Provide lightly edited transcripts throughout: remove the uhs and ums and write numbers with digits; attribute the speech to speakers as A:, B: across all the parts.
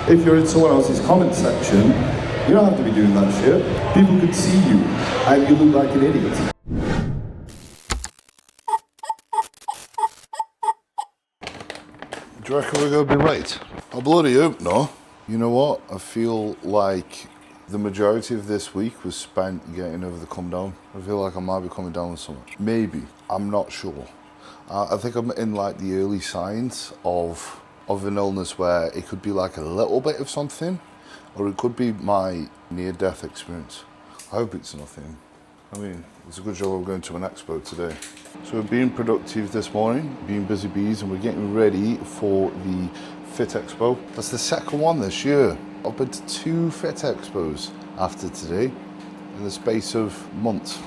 A: If you're in someone else's comment section, you don't have to be doing that shit. People could see you, and you look like an idiot.
B: Do you reckon we're going to be late? I bloody hope not. You know what? I feel like the majority of this week was spent getting over the come down. I feel like I might be coming down with something. Maybe. I'm not sure. I think I'm in like the early signs of an illness where it could be like a little bit of something, or it could be my near-death experience. I hope it's nothing. I mean, it's a good job we're going to an expo today. So we're being productive this morning, being busy bees, and we're getting ready for the FITXPO. That's the second one this year. I've been to 2 FITXPOs after today in the space of months.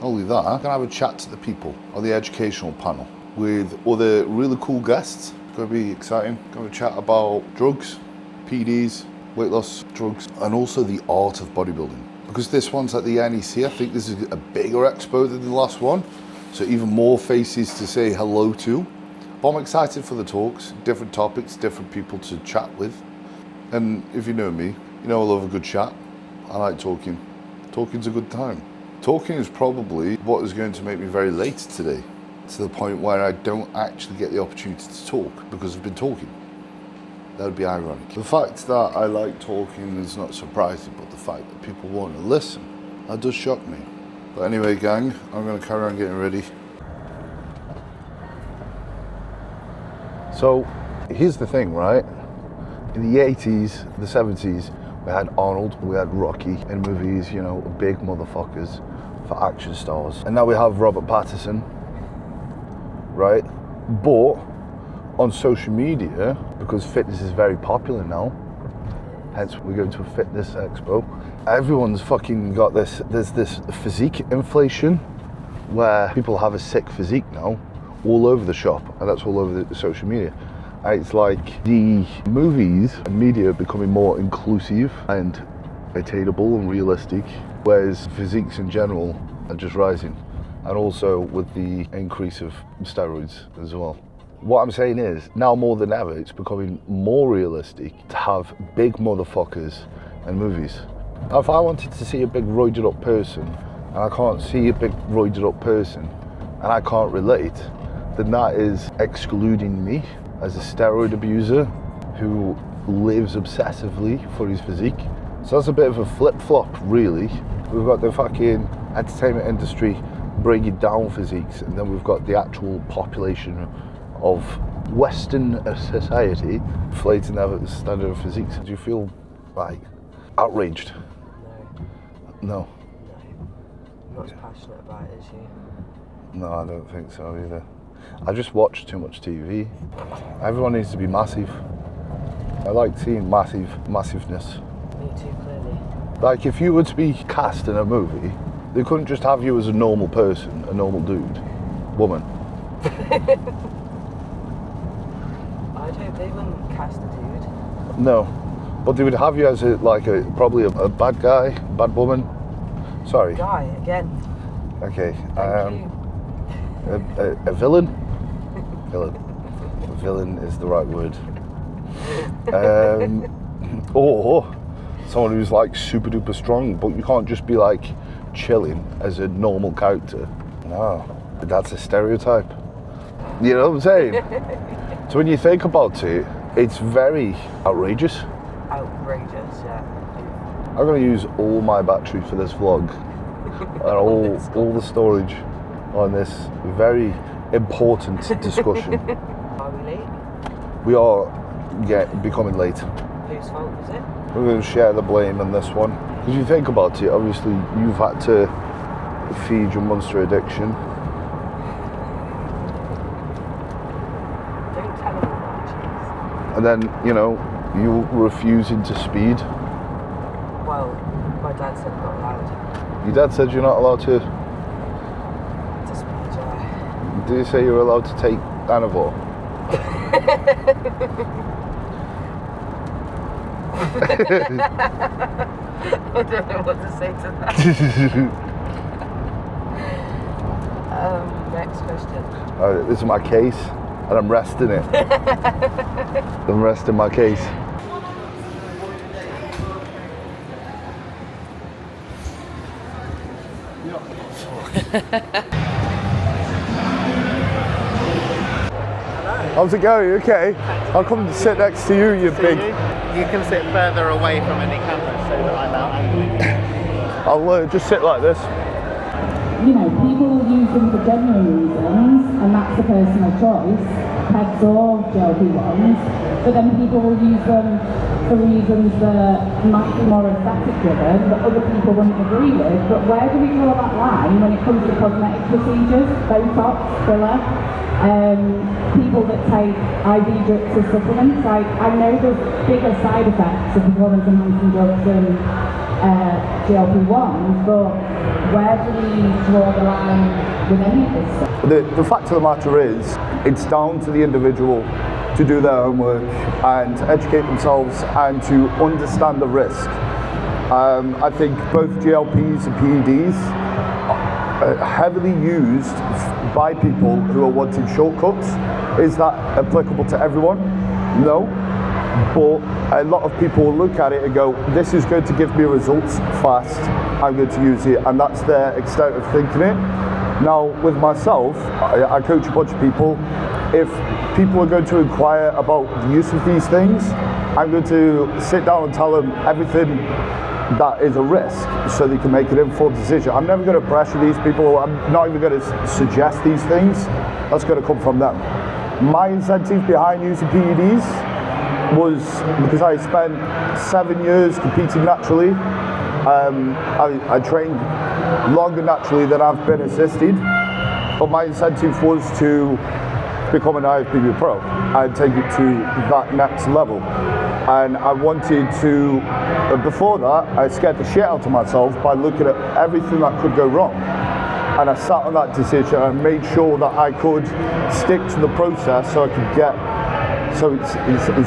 B: Not only that, I'm gonna have a chat to the people on the educational panel with other really cool guests. It's gonna be exciting. Gonna have a chat about drugs, PEDs, weight loss drugs, and also the art of bodybuilding. Because this one's at the NEC, I think this is a bigger expo than the last one. So even more faces to say hello to. But I'm excited for the talks, different topics, different people to chat with. And if you know me, you know I love a good chat. I like talking. Talking's a good time. Talking is probably what is going to make me very late today, to the point where I don't actually get the opportunity to talk because I've been talking. That would be ironic. The fact that I like talking is not surprising, but the fact that people want to listen, that does shock me. But anyway, gang, I'm going to carry on getting ready. So, here's the thing, right? In the 80s, the 70s, we had Arnold, we had Rocky in movies, you know, big motherfuckers for action stars. And now we have Robert Pattinson, right? But on social media, because fitness is very popular now, hence we're going to a fitness expo, everyone's fucking got this, there's this physique inflation where people have a sick physique now all over the shop, and that's all over the social media. It's like the movies and media are becoming more inclusive and attainable and realistic, whereas physiques in general are just rising. And also with the increase of steroids as well. What I'm saying is, now more than ever, it's becoming more realistic to have big motherfuckers in movies. Now, if I wanted to see a big roided up person, and I can't see a big roided up person, and I can't relate, then that is excluding me as a steroid abuser who lives obsessively for his physique. So that's a bit of a flip-flop, really. We've got the fucking entertainment industry bringing down physiques, and then we've got the actual population of Western society inflating their standard of physiques. Do you feel like outraged? No.
C: I'm not as passionate about it as you.
B: No, I don't think so either. I just watch too much TV. Everyone needs to be massive. I like seeing massiveness.
C: Me too, clearly.
B: Like if you were to be cast in a movie, they couldn't just have you as a normal person, a normal dude, woman.
C: I'd hope they wouldn't cast a dude.
B: No, but they would have you as probably a bad guy, bad woman. Sorry.
C: Guy, again.
B: Okay.
C: Thank you.
B: A villain? Villain is the right word. Or someone who's like super duper strong, but you can't just be like chilling as a normal character. No, that's a stereotype. You know what I'm saying? So when you think about it, it's very outrageous.
C: Outrageous, yeah.
B: I'm going to use all my battery for this vlog and all the storage on this very important discussion.
C: Are we late?
B: We are becoming late.
C: Whose fault is it?
B: We're going to share the blame on this one. Because you think about it, obviously you've had to feed your monster addiction.
C: Don't tell them about the cheese.
B: And then, you know, you refusing to speed.
C: Well, my dad said I'm not allowed.
B: Your dad said you're not allowed to...
C: To speed, yeah.
B: Did he say you're allowed to take Anavor?
C: I don't know what to say to that. Next question.
B: This is my case, and I'm resting it. I'm resting my case.
A: How's it going? You okay? I'll come to sit next to you, you big...
D: You can sit further away from any camera so that I'm out angling you.
A: I'll just sit like this.
E: You know, people will use them for genuine reasons, and that's a personal choice, PEDs or GLP-1s, but then people will use them for reasons that might be more aesthetic driven, that other people wouldn't agree with. But where do we draw that line when it comes to cosmetic procedures, Botox, filler? People that take IV drips as supplements, I know there's bigger side effects of performance enhancing drugs than GLP-1s, but where do we draw the line with any of this stuff?
A: The fact of the matter is, it's down to the individual to do their homework and educate themselves and to understand the risk. I think both GLPs and PEDs are heavily used by people who are wanting shortcuts. Is that applicable to everyone? No. But a lot of people will look at it and go, this is going to give me results fast, I'm going to use it, and that's their extent of thinking it. Now, with myself, I coach a bunch of people. If people are going to inquire about the use of these things, I'm going to sit down and tell them everything that is a risk so they can make an informed decision. I'm never going to pressure these people. I'm not even going to suggest these things. That's going to come from them. My incentive behind using PEDs was because I spent 7 years competing naturally. I trained longer naturally than I've been assisted, but my incentive was to become an IFBB pro and take it to that next level. And I wanted to, before that, I scared the shit out of myself by looking at everything that could go wrong. And I sat on that decision and made sure that I could stick to the process so I could get, so it's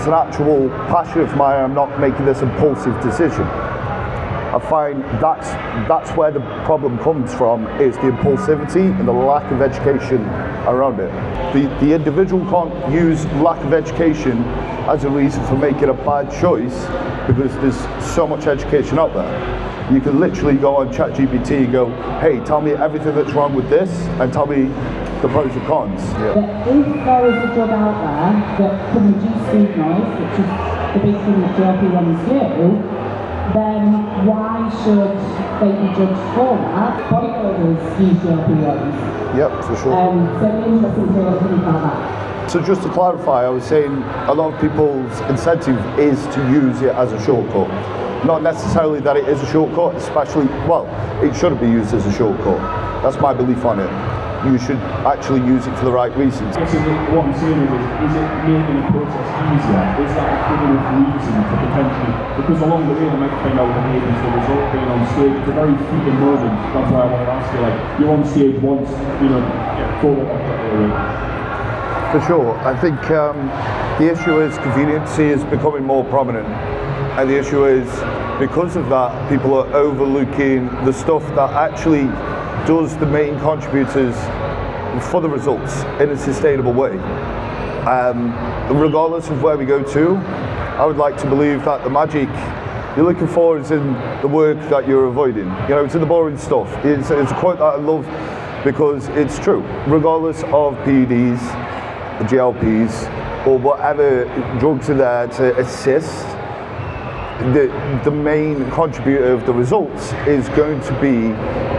A: an actual passion of mine. I'm not making this impulsive decision. I find that's where the problem comes from, is the impulsivity and the lack of education around it. The individual can't use lack of education as a reason for making a bad choice, because there's so much education out there. You can literally go on ChatGPT and go, hey, tell me everything that's wrong with this and tell me the pros and cons.
E: Yeah. If there is a drug out there that can reduce sleep noise, which is the big thing that GLP-1s do, then why should they be judged for that? Bodybuilders use GLP-1s.
A: Yep, for sure.
E: So it'd be interesting to hear what you think about that.
A: So just to clarify, I was saying a lot of people's incentive is to use it as a shortcut. Not necessarily that it is a shortcut, especially, well, it shouldn't be used as a shortcut. That's my belief on it. You should actually use it for the right reasons.
F: What I'm saying is it making the process easier? Is that a good enough reason to potentially, because along the way they might find out that maybe it's the result being on stage. It's a very fleeting moment. That's why I wanted to ask you, like, you're on stage once, you know, go
A: For sure. I think the issue is conveniency is becoming more prominent. And the issue is, because of that, people are overlooking the stuff that actually does the main contributors for the results in a sustainable way. Regardless of where we go to, I would like to believe that the magic you're looking for is in the work that you're avoiding. You know, it's in the boring stuff. It's a quote that I love because it's true. Regardless of PEDs, GLPs, or whatever drugs are there to assist, the main contributor of the results is going to be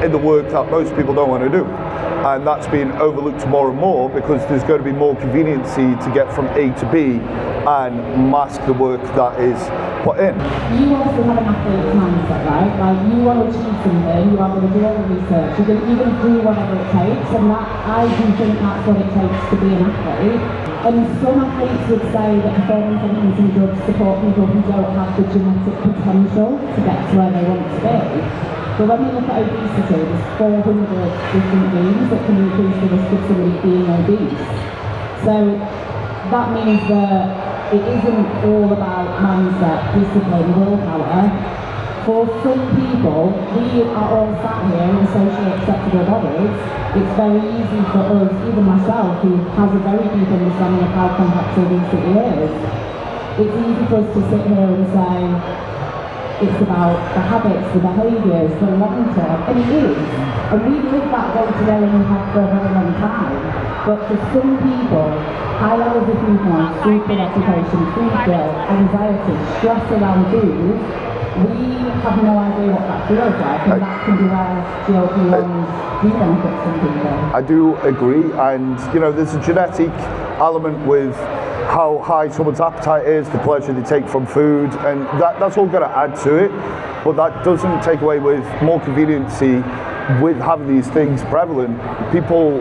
A: in the work that most people don't want to do. And that's being overlooked more and more because there's going to be more conveniency to get from A to B and mask the work that is put in.
E: You obviously have an athlete's mindset, right? Like, you want to achieve something, you are going to do all the research, you're going to do whatever it takes, and that, I do think that's what it takes to be an athlete. And some athletes would say that performance enhancing drugs support people who don't have the genetic potential to get to where they want to be. But when we look at obesity, there's 400 different genes that can increase the risk of somebody being obese. So that means that it isn't all about mindset, discipline, willpower. For some people, we are all sat here in socially acceptable bodies. It's very easy for us, even myself, who has a very deep understanding of how complex obesity is, it's easy for us to sit here and say, It's about the habits, the behaviours, the long term, and it is. And we live that day to day and we have for a very long time. But for some people, high levels of food noise, food preoccupation, food guilt, anxiety, stress around food, we have no idea what that feels like, and that can be where GLP-1s do benefit some people.
A: I do agree, and you know, there's a genetic element with how high someone's appetite is, the pleasure they take from food, and that's all going to add to it. But that doesn't take away with more conveniency with having these things prevalent. People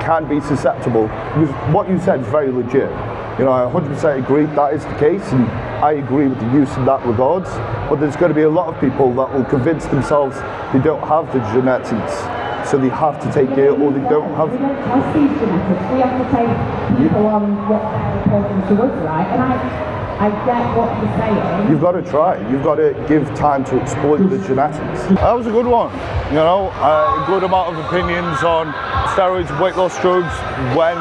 A: can be susceptible. Because what you said is very legit. You know, I 100% agree that is the case, and I agree with the use in that regards. But there's going to be a lot of people that will convince themselves they don't have the genetics, so they have to take it, or they don't have.
E: We don't test these genetics. We have to take people on what they're reporting to us, right? And I get what you're saying.
A: You've got to try. You've got to give time to exploit the genetics. That was a good one. You know, a good amount of opinions on steroids, weight loss drugs, when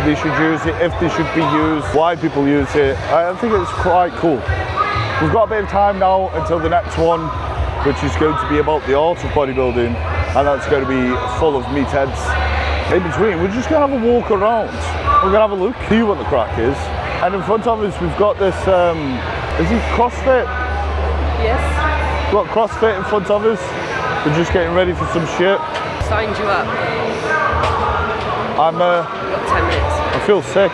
A: they should use it, if they should be used, why people use it. I think it's quite cool. We've got a bit of time now until the next one, which is going to be about the art of bodybuilding, and that's going to be full of meatheads. In between, we're just going to have a walk around. We're going to have a look, see what the crack is. And in front of us, we've got this, is it CrossFit?
C: Yes.
A: We've got CrossFit in front of us. We're just getting ready for some shit.
C: Signed you up.
A: I'm,
C: You've got 10 minutes.
A: I feel sick.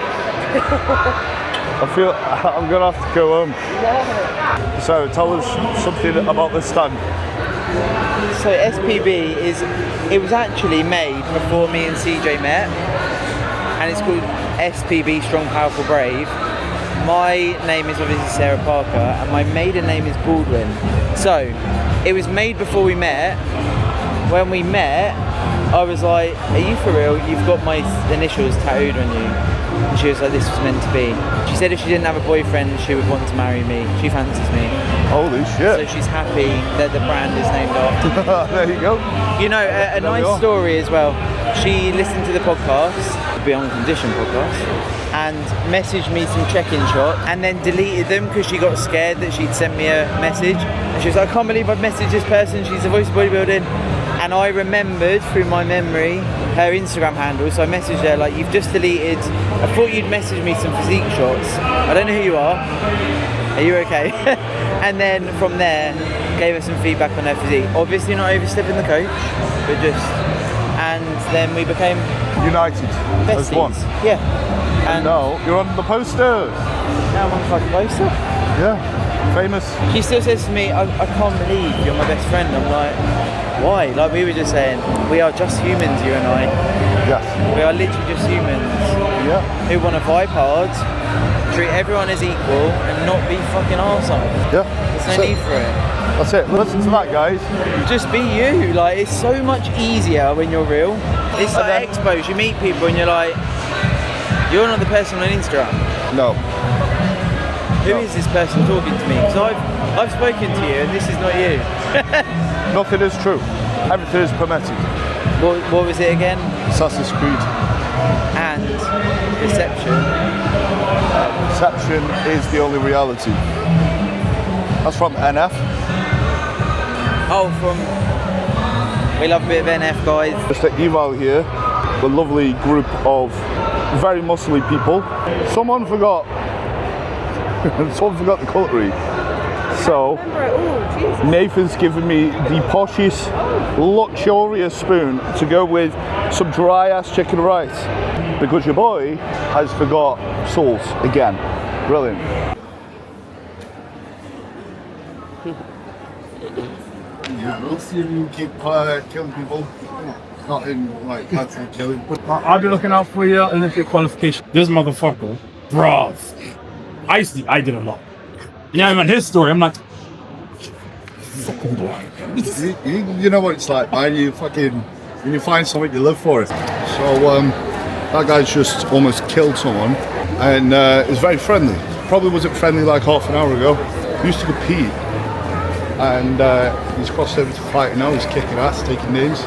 A: I feel I'm going to have to go home.
C: No.
A: So tell us something about this stand.
G: So SPB it was actually made before me and CJ met, and it's called SPB Strong Powerful Brave. My name is obviously Sarah Parker and my maiden name is Baldwin. So it was made before we met. When we met, I was like, are you for real? You've got my initials tattooed on you. And she was like, this was meant to be. She said if she didn't have a boyfriend, she would want to marry me. She fancies me.
A: Holy shit.
G: So she's happy that the brand is named after.
A: There you go.
G: You know, a nice story as well. She listened to the podcast, the Beyond Condition podcast, and messaged me some check-in shots, and then deleted them because she got scared that she'd sent me a message. And she was like, I can't believe I've messaged this person, she's the voice of bodybuilding. And I remembered through my memory her Instagram handle, so I messaged her like, you've just deleted, I thought you'd message me some physique shots. I don't know who you are you okay? And then from there, gave her some feedback on her physique. Obviously not overstepping the coach, but just, and then we became
A: United as
G: besties.
A: one.
G: Yeah.
A: And now you're on the poster.
G: Now I'm on the fucking poster.
A: Yeah, famous.
G: She still says to me, I can't believe you're my best friend. I'm like, why? Like we were just saying, we are just humans, you and I.
A: Yes.
G: We are literally just humans.
A: Yeah.
G: Who want to vibe hard, treat everyone as equal, and not be fucking arseholes.
A: Yeah.
G: There's no need for it.
A: That's it. Listen to that, guys.
G: Just be you. Like, it's so much easier when you're real. It's like expos. You meet people and you're like, you're not the person on Instagram.
A: No.
G: Who is this person talking to me? Because I've spoken to you and this is not you.
A: Nothing is true. Everything is permitted.
G: What was it again?
A: Assassin's Creed.
G: And deception.
A: Perception is the only reality. That's from NF.
G: Oh, we love a bit of NF, guys.
A: Just at eval here, the lovely group of very muscly people. Someone forgot the cutlery. So Nathan's given me the poshest, luxurious spoon to go with some dry ass chicken rice because your boy has forgot sauce again. Brilliant.
B: We'll see if you keep killing people. Not in like actual killing.
H: I'll be looking out for you and if your qualification. This motherfucker, bro. I did a lot. Yeah, man, his story, I'm like, fucking boy.
B: You know what it's like, man. When you find something, you live for it. So that guy's just almost killed someone, and is very friendly. Probably wasn't friendly like half an hour ago. He used to compete, and he's crossed over to fighting now. He's kicking ass, taking names,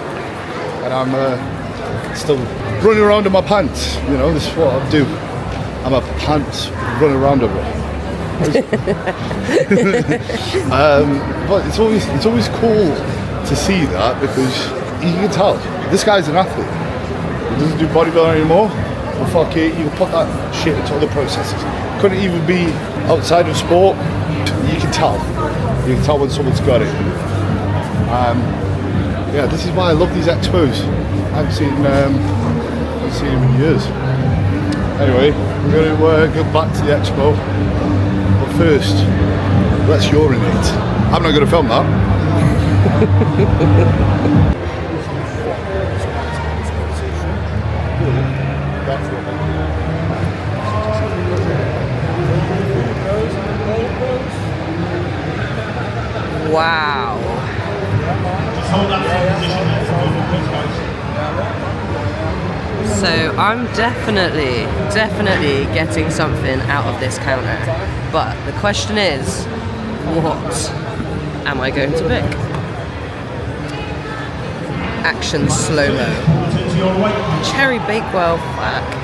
B: and I'm still running around in my pants. You know, this is what I do. I'm a pants running around over. But it's always cool to see that, because you can tell this guy's an athlete. He doesn't do bodybuilding anymore. Well, fuck it, you can put that shit into other processes. Couldn't even be outside of sport. You can tell. You can tell when someone's got it. Yeah, this is why I love these expos. I haven't seen them in years. Anyway, we're going to go back to the expo. But first, let's urinate. I'm not going to film that.
C: Wow. So I'm definitely getting something out of this counter. But the question is, what am I going to pick? Action slow-mo. Cherry Bakewell, fuck.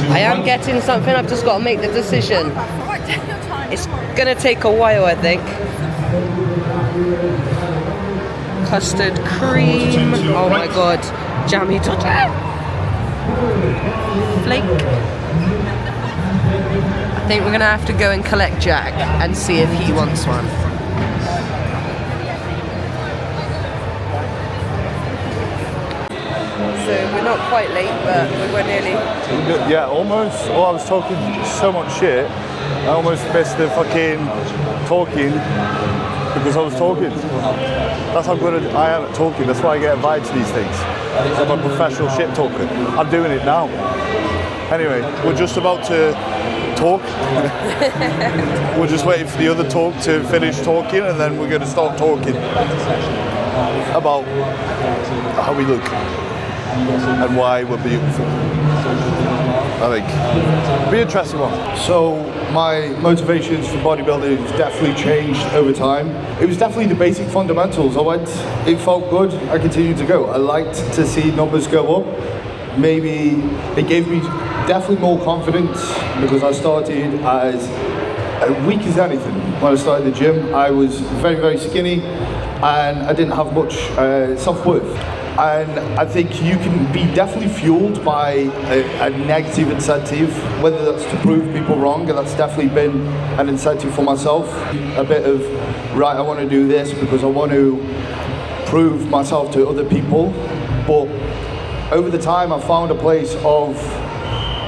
C: I am getting something, I've just got to make the decision. It's gonna take a while, I think. Custard cream, oh my god, jammy tortilla. Flake. I think we're gonna have to go and collect Jack and see if he wants one. So we're not quite late, but we're nearly.
A: Yeah, almost. Oh, I was talking so much shit. I almost missed the fucking talking because I was talking. That's how good I am at talking. That's why I get invited to these things. I'm a professional shit talker. I'm doing it now. Anyway, we're just about to talk. We're just waiting for the other talk to finish talking, and then we're going to start talking about how we look and why we're beautiful. I think it'll be an interesting one. So my motivations for bodybuilding has definitely changed over time. It was definitely the basic fundamentals. I went, it felt good, I continued to go. I liked to see numbers go up. Maybe it gave me definitely more confidence because I started as weak as anything. When I started the gym, I was very, very skinny and I didn't have much self-worth. And I think you can be definitely fueled by a negative incentive, whether that's to prove people wrong, and that's definitely been an incentive for myself. A bit of, right, I want to do this because I want to prove myself to other people. But over the time, I found a place of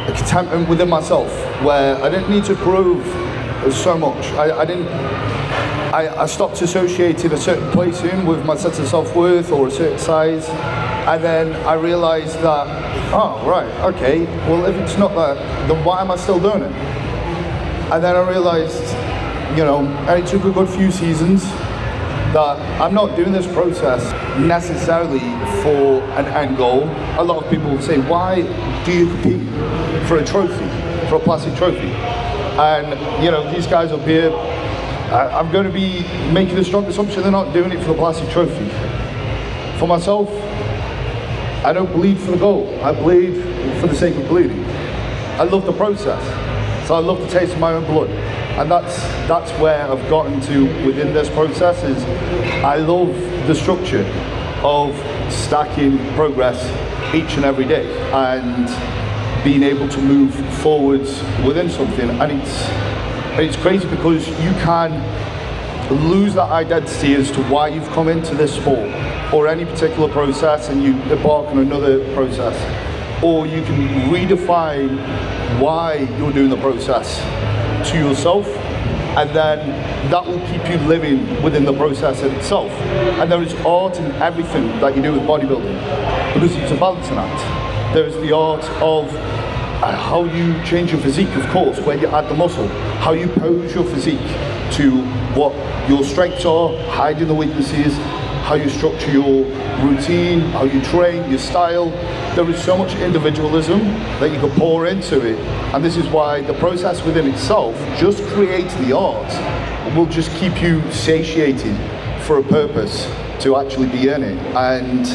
A: a contentment within myself where I didn't need to prove so much. I stopped associating a certain place in with my sense of self-worth or a certain size, and then I realized that, oh, right, okay, well, if it's not that, then why am I still doing it? And then I realized, you know, and it took a good few seasons, that I'm not doing this process necessarily for an end goal. A lot of people say, why do you compete for a trophy, for a plastic trophy? And, you know, these guys up here, I'm going to be making a strong assumption they're not doing it for the plastic trophy. For myself, I don't bleed for the goal. I bleed for the sake of bleeding. I love the process. So I love the taste of my own blood. And that's where I've gotten to within this process is I love the structure of stacking progress each and every day and being able to move forwards within something. And it's crazy because you can lose that identity as to why you've come into this sport or any particular process and you embark on another process. Or you can redefine why you're doing the process to yourself, and then that will keep you living within the process in itself. And there is art in everything that you do with bodybuilding because it's a balancing act. There is the art of how you change your physique, of course, where you add the muscle, how you pose your physique to what your strengths are, hiding the weaknesses, how you structure your routine, how you train, your style. There is so much individualism that you can pour into it, and this is why the process within itself, just creating the art, will just keep you satiated for a purpose to actually be in it. And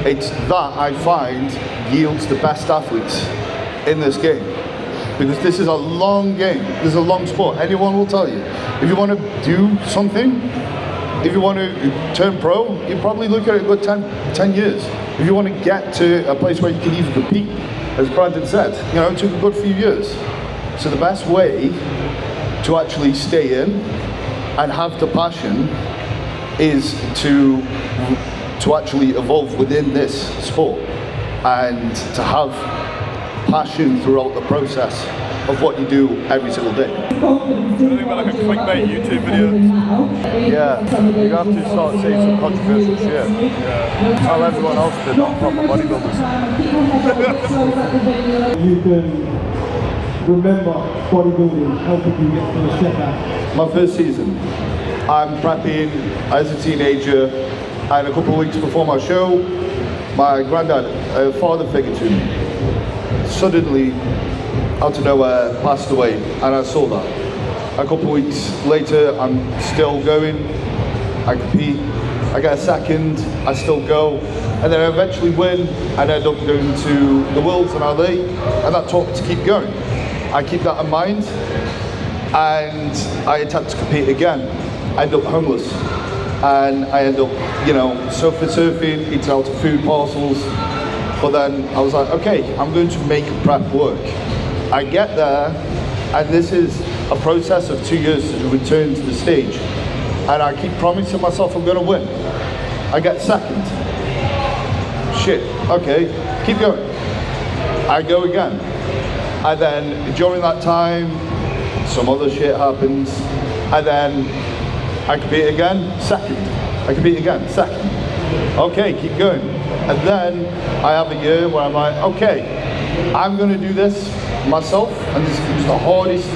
A: it's that I find yields the best athletes in this game. Because this is a long game, this is a long sport. Anyone will tell you, if you want to do something, if you want to turn pro, you probably look at it a good 10 years. If you want to get to a place where you can even compete, as Brandon said, you know, it took a good few years. So the best way to actually stay in and have the passion is to actually evolve within this sport and to have passion throughout the process of what you do every single day.
I: Really like a clickbait YouTube video.
A: Yeah, you have to start saying some controversial shit. Yeah. Tell everyone else they're not proper bodybuilders.
F: You can remember bodybuilding helping you get through a setback.
A: My first season, I'm prepping as a teenager, and a couple of weeks before my show, my granddad, a father figure to me, suddenly, out of nowhere, passed away, and I saw that. A couple of weeks later, I'm still going, I compete, I get a second, I still go, and then I eventually win, and end up going to the Worlds in LA, and that taught me to keep going. I keep that in mind, and I attempt to compete again. I end up homeless, and I end up, you know, surfing, eating out of food parcels. But then I was like, okay, I'm going to make prep work. I get there, and this is a process of 2 years to return to the stage. And I keep promising myself I'm going to win. I get second. Shit, okay, keep going. I go again. And then during that time, some other shit happens. And then I compete again, second. I compete again, second. Okay, keep going. And then I have a year where I'm like, okay, I'm going to do this myself, and this was the hardest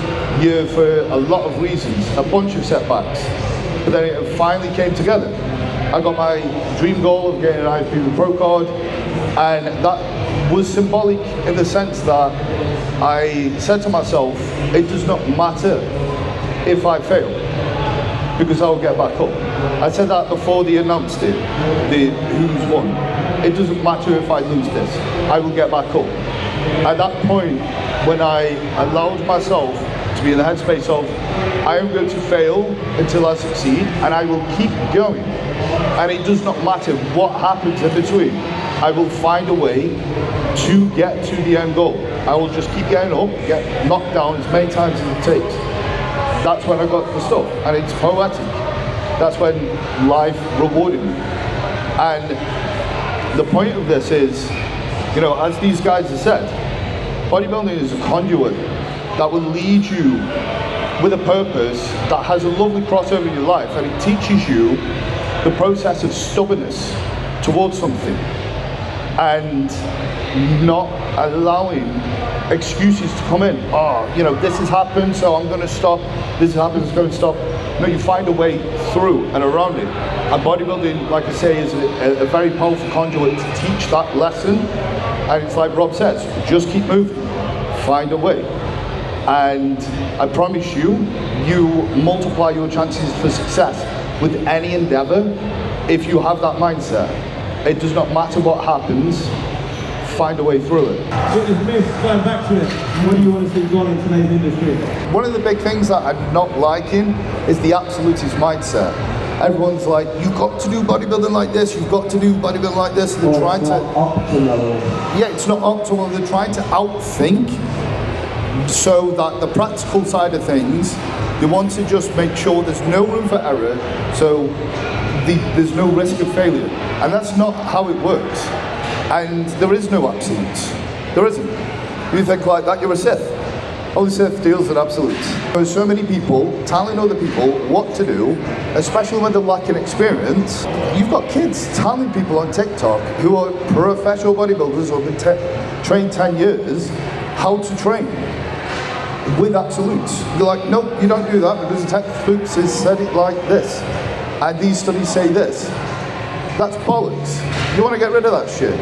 A: year for a lot of reasons, a bunch of setbacks. But then it finally came together. I got my dream goal of getting an IFBB Pro card, and that was symbolic in the sense that I said to myself, it does not matter if I fail, because I'll get back up. I said that before they announced it, the who's won. It doesn't matter if I lose this, I will get back up. At that point, when I allowed myself to be in the headspace of, I am going to fail until I succeed, and I will keep going. And it does not matter what happens in between, I will find a way to get to the end goal. I will just keep getting up, get knocked down as many times as it takes. That's when I got the stuff, and it's poetic. That's when life rewarded me. And the point of this is, you know, as these guys have said, bodybuilding is a conduit that will lead you with a purpose that has a lovely crossover in your life, and it teaches you the process of stubbornness towards something and not allowing excuses to come in. Oh, you know, this has happened, so I'm going to stop. This has happened, it's going to stop. No, you find a way through and around it. And bodybuilding, like I say, is a very powerful conduit to teach that lesson. And it's like Rob says, just keep moving, find a way. And I promise you, you multiply your chances for success with any endeavor if you have that mindset. It does not matter what happens, find a way through it.
F: Going back to it, what do you want to see going in today's industry?
A: One of the big things that I'm not liking is the absolutist mindset. Everyone's like, you've got to do bodybuilding like this, you've got to do bodybuilding like this. They're trying to, yeah, it's not optimal. They're trying to outthink, so that the practical side of things, they want to just make sure there's no room for error, so there's no risk of failure. And that's not how it works. And there is no absolutes. There isn't. You think like that, you're a Sith. Only Sith deals in absolutes. There's so many people telling other people what to do, especially when they're lacking experience. You've got kids telling people on TikTok who are professional bodybuilders or have been trained 10 years how to train with absolutes. You're like, nope, you don't do that because the textbooks has said it like this. And these studies say this. That's bollocks. You want to get rid of that shit,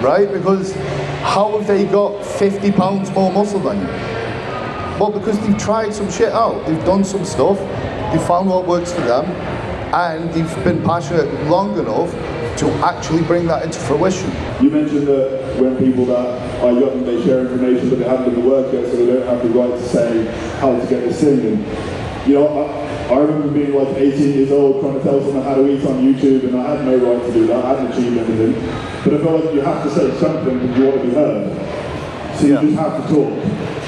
A: right? Because how have they got 50 pounds more muscle than you? Well, because they've tried some shit out. They've done some stuff, they've found what works for them, and they've been passionate long enough to actually bring that into fruition.
F: You mentioned that when people that are young, they share information but they haven't done the work yet, so they don't have the right to say how to get this thing. And, you know, I remember being like 18 years old trying to tell someone how to eat on YouTube, and I had no right to do that. I hadn't achieved anything. But I feel like you have to say something if you want to be heard. So you just have to talk.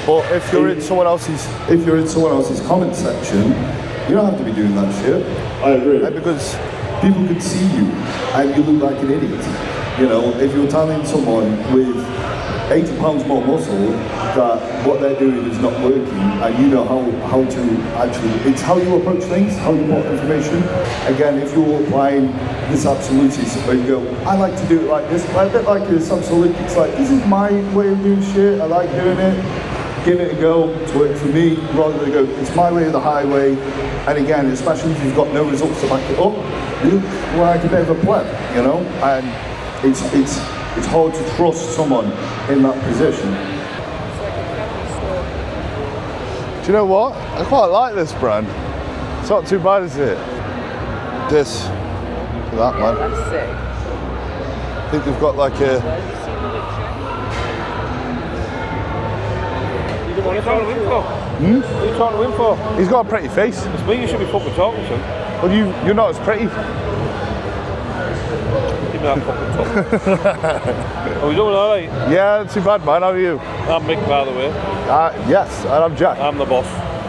A: But if you're in someone else's comment section, you don't have to be doing that shit.
F: I agree.
A: Because people could see you and you look like an idiot. You know, if you're telling someone with 80 pounds more muscle that what they're doing is not working, and you know how to actually, it's how you approach things, how you put information. Again, if you're applying this absolutist where you go, I like to do it like this, a bit like this absolute, it's like, this is my way of doing shit, I like doing it, give it a go, it's worked for me, rather than go, it's my way or the highway. And again, especially if you've got no results to back it up, you look like a bit of a pleb, you know, and it's hard to trust someone in that position.
B: Do you know what? I quite like this brand. It's not too bad, is it? This. Look at that, man.
C: That's sick.
B: I think they've got like a...
J: What are you trying to win for? What are you trying to win for?
B: He's got a pretty face.
J: It's me you should be fucking talking to.
B: Well, you're not as pretty.
J: Give me that fucking talk. Are we doing alright?
B: Yeah, not too bad, man. How are you?
J: I'm Mick, by the way.
B: Yes, and I'm Jack.
J: I'm the boss.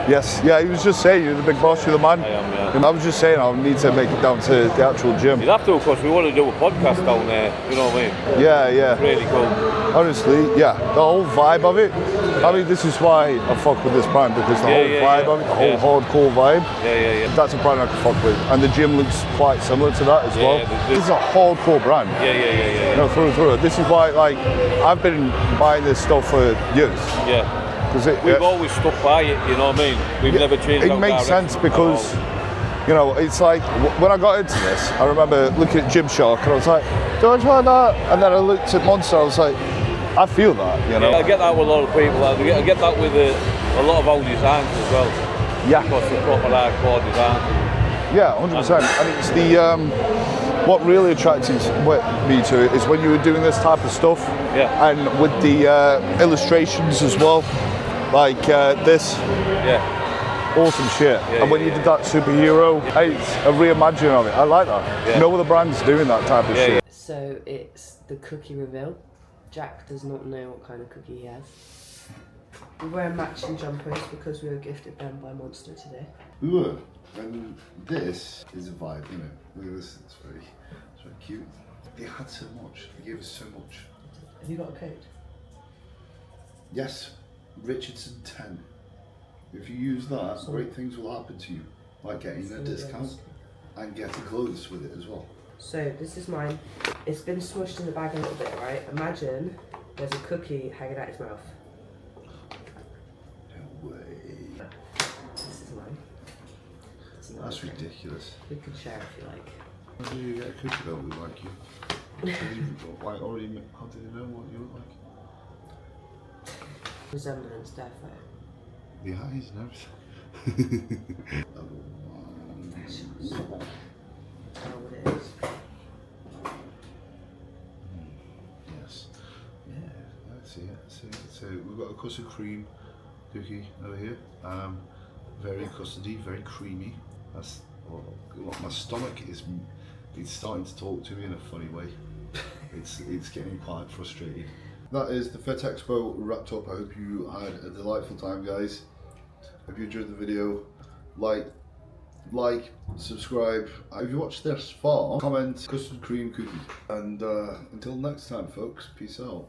B: Yes, yeah, he was just saying you're the big boss, you're the man.
J: I am, yeah.
B: And I was just saying I need to make it down to the actual gym.
J: You'd have to, of course, we want to do a podcast down there, you know what I mean?
B: Yeah, yeah.
J: It's really cool.
B: Honestly, yeah, the whole vibe of it. I mean, this is why I fuck with this brand, because the whole vibe of it, the whole hardcore vibe.
J: Yeah.
B: That's a brand I can fuck with. And the gym looks quite similar to that as well. This is a hardcore brand.
J: Yeah.
B: You know, through and through. This is why, like, I've been buying this stuff for years.
J: Yeah.
B: We've
J: always stuck by it, you know what I mean? We've never changed
B: it makes sense because, you know, it's like, when I got into this, I remember looking at Gymshark and I was like, do I try that? And then I looked at Monster, I was like, I feel that, you know?
J: Yeah, I get that with a lot of people. I get that with a lot of old designs as well.
B: Yeah.
J: Because they're proper hardcore design.
B: Yeah, 100%. And it's the, what really attracted me to it is when you were doing this type of stuff.
J: Yeah.
B: And with the illustrations as well. Like this.
J: Yeah.
B: Awesome shit. And when you did that superhero, it's a reimagining of it. I like that.
J: Yeah.
B: No other brand's doing that type of shit.
C: So it's the cookie reveal. Jack does not know what kind of cookie he has. We wear matching jumpers because we were gifted them by Monster today.
B: We were. And this is a vibe, you know. Look at this, it's very cute. They had so much, they gave us so much.
C: Have you got a code?
B: Yes, Richardson 10. If you use that, great things will happen to you. Like getting a discount and getting clothes with it as well.
C: So this is mine. It's been smushed in the bag a little bit, right? Imagine there's a cookie hanging out his mouth.
B: No way.
C: This is mine.
B: That's ridiculous.
C: We can share if you like.
B: How do you get a cookie that look like you? How did you know what you look like?
C: Resemblance, definitely.
B: The eyes and everything.
C: What it is.
B: Yes. Yeah, I see it. So we've got a custard cream cookie over here. Very custardy, very creamy. That's my stomach is. It's starting to talk to me in a funny way. It's getting quite frustrated. That is the FITXPO wrapped up. I hope you had a delightful time, guys. If you enjoyed the video, like, subscribe. If you watched this far, comment custard cream cookie. And until next time, folks, peace out.